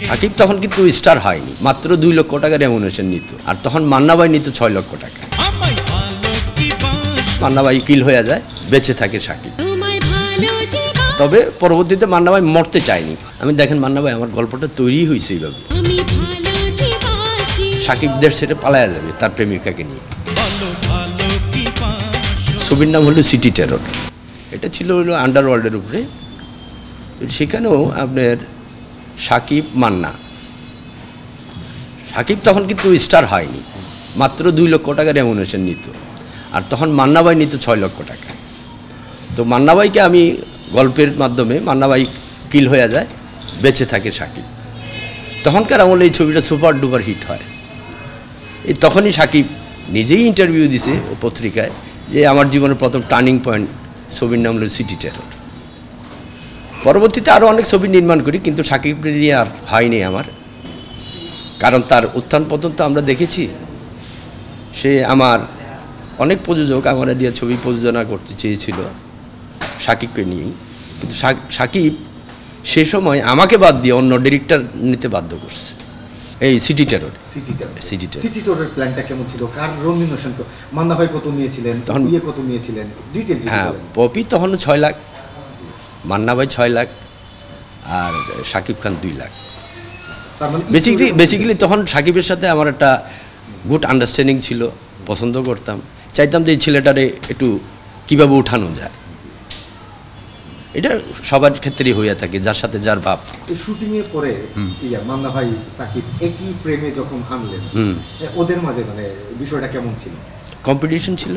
সাকিব তখন কিন্তু স্টার হয়নি, মাত্র 2 লক্ষ টাকা রেমুনেশন নিত, আর তখন মান্না ভাই নিত 6 লক্ষ টাকা। মান্না ভাই কিল হয়ে যায়, বেঁচে থাকে সাকিব। তবে পরবর্তীতে মান্না ভাই মরতে চায়নি। আমি দেখেন মান্না ভাই আমার গল্পটা তৈরি হয়েছে এইভাবে, সাকিবদের ছেড়ে পালায়া যাবে তার প্রেমিকাকে নিয়ে। ছবির নাম হলো সিটি টেরর। এটা ছিল হলো আন্ডারওয়ার্ল্ডের উপরে। সেখানেও আপনার সাকিব মান্না, সাকিব তখন কিন্তু স্টার হয়নি, মাত্র 2 লক্ষ টাকা রেমুনেশন নিত, আর তখন মান্না ভাই নিত 6 লক্ষ টাকা। তো মান্না ভাইকে আমি গল্পের মাধ্যমে, মান্না ভাই কিল হয়ে যায়, বেঁচে থাকে সাকিব। তখনকার আমলে এই ছবিটা সুপার ডুপার হিট হয়। এই তখনই সাকিব নিজেই ইন্টারভিউ দিছে পত্রিকায় যে আমার জীবনের প্রথম টার্নিং পয়েন্ট ছবির নাম হলো সিটি টেরর। পরবর্তীতে আরও অনেক ছবি নির্মাণ করি, কিন্তু সাকিব নিয়ে আর হয়নি আমার, কারণ তার উত্থান পতন তো আমরা দেখেছি। সে আমার অনেক প্রযোজক আমার দিয়ে ছবি প্রযোজনা করতে চেয়েছিল সাকিবকে নিয়েই, কিন্তু সাকিব সে সময় আমাকে বাদ দিয়ে অন্য ডিরেক্টর নিতে বাধ্য করছে। এই সিটি টেরর। সিটি টেররের প্ল্যানটা কেমন ছিল? কার রেমুনেশন? মান্না ভাই কত নিয়েছিলেন, তখন কত নিয়েছিলেন, ডিটেইলস? হ্যাঁ, পপি তখন 6 লাখ, মান্না ভাই 6 লাখ, আর সাকিব খান 2 লাখ। বেসিক্যালি তখন সাকিবের সাথে আমার একটা গুড আন্ডারস্ট্যান্ডিং ছিল, পছন্দ করতাম, চাইতাম যে এই ছেলেটারে একটু কীভাবে উঠানো যায়। এটা সবার ক্ষেত্রেই হয়ে থাকে, যার সাথে যার ভাব। শুটিংয়ের পরে মান্না ভাই সাকিব একই ফ্রেমে যখন আনলেন, ওদের মাঝে মানে বিষয়টা কেমন ছিল? কম্পিটিশন ছিল,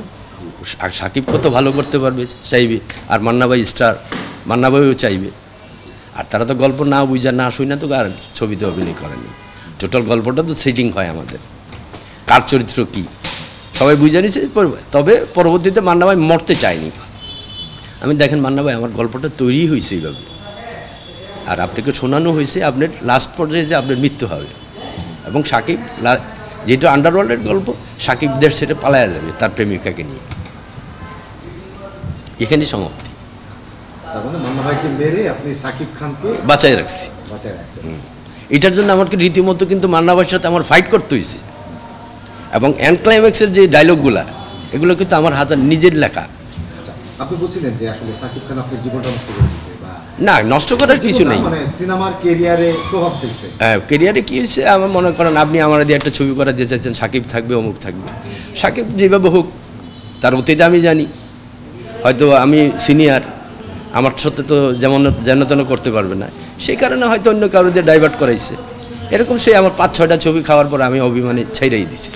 আর সাকিব কত ভালো করতে পারবে চাইবে, আর মান্না ভাই স্টার, মান্না ভাইও চাইবে। আর তারা তো গল্প না বুঝা না শুই না তো আর ছবিতে অভিনয় করেনি। টোটাল গল্পটা তো সেটিং হয় আমাদের, কার চরিত্র কী সবাই বুঝে নিছে। তবে পরবর্তীতে মান্না ভাই মরতে চায়নি। আমি দেখেন মান্না ভাই আমার গল্পটা তৈরি হয়েছে এইভাবে, আর আপনাকে শোনানো হয়েছে আপনার লাস্ট পর্যায়ে যে আপনার মৃত্যু হবে, এবং সাকিব যেটা আন্ডারওয়ার্ল্ডের গল্প, সাকিবদের ছেড়ে পালায়া যাবে তার প্রেমিকাকে নিয়ে। এখানেই সমাপ্তি। মান্না ভাইকে মেরে আপনি সাকিব খানকে বাঁচাই রাখছি। এটার জন্য আমাকে রীতিমতো কিন্তু মান্না ভাইয়ের সাথে আমার ফাইট করতে হয়েছে, এবং এন্ড ক্লাইম্যাক্সের যে ডায়লগগুলা এগুলো কিন্তু আমার হাতে নিজের লেখা। আপনি বলছিলেন যে আসলে সাকিব খান আপনার জীবনটা নষ্ট করে দিয়েছে? না, নষ্ট করার কিছু নেই, মানে সিনেমার ক্যারিয়ারে প্রভাব ফেলছে। হ্যাঁ, ক্যারিয়ারে কী হয়েছে আমার মনে করেন, আপনি আমার দিয়ে একটা ছবি করা দিয়ে চাইছেন সাকিব থাকবে, অমুক থাকবে। সাকিব যেভাবে হোক, তার অতীতে আমি জানি, হয়তো আমি সিনিয়র, আমার সাথে তো যেন তেন করতে পারবে না, সেই কারণে হয়তো অন্য কারো দিয়ে ডাইভার্ট করাইছে। এরকম সে আমার 5-6টা ছবি খাওয়ার পর আমি অভিমানে ছেড়েই দিছি।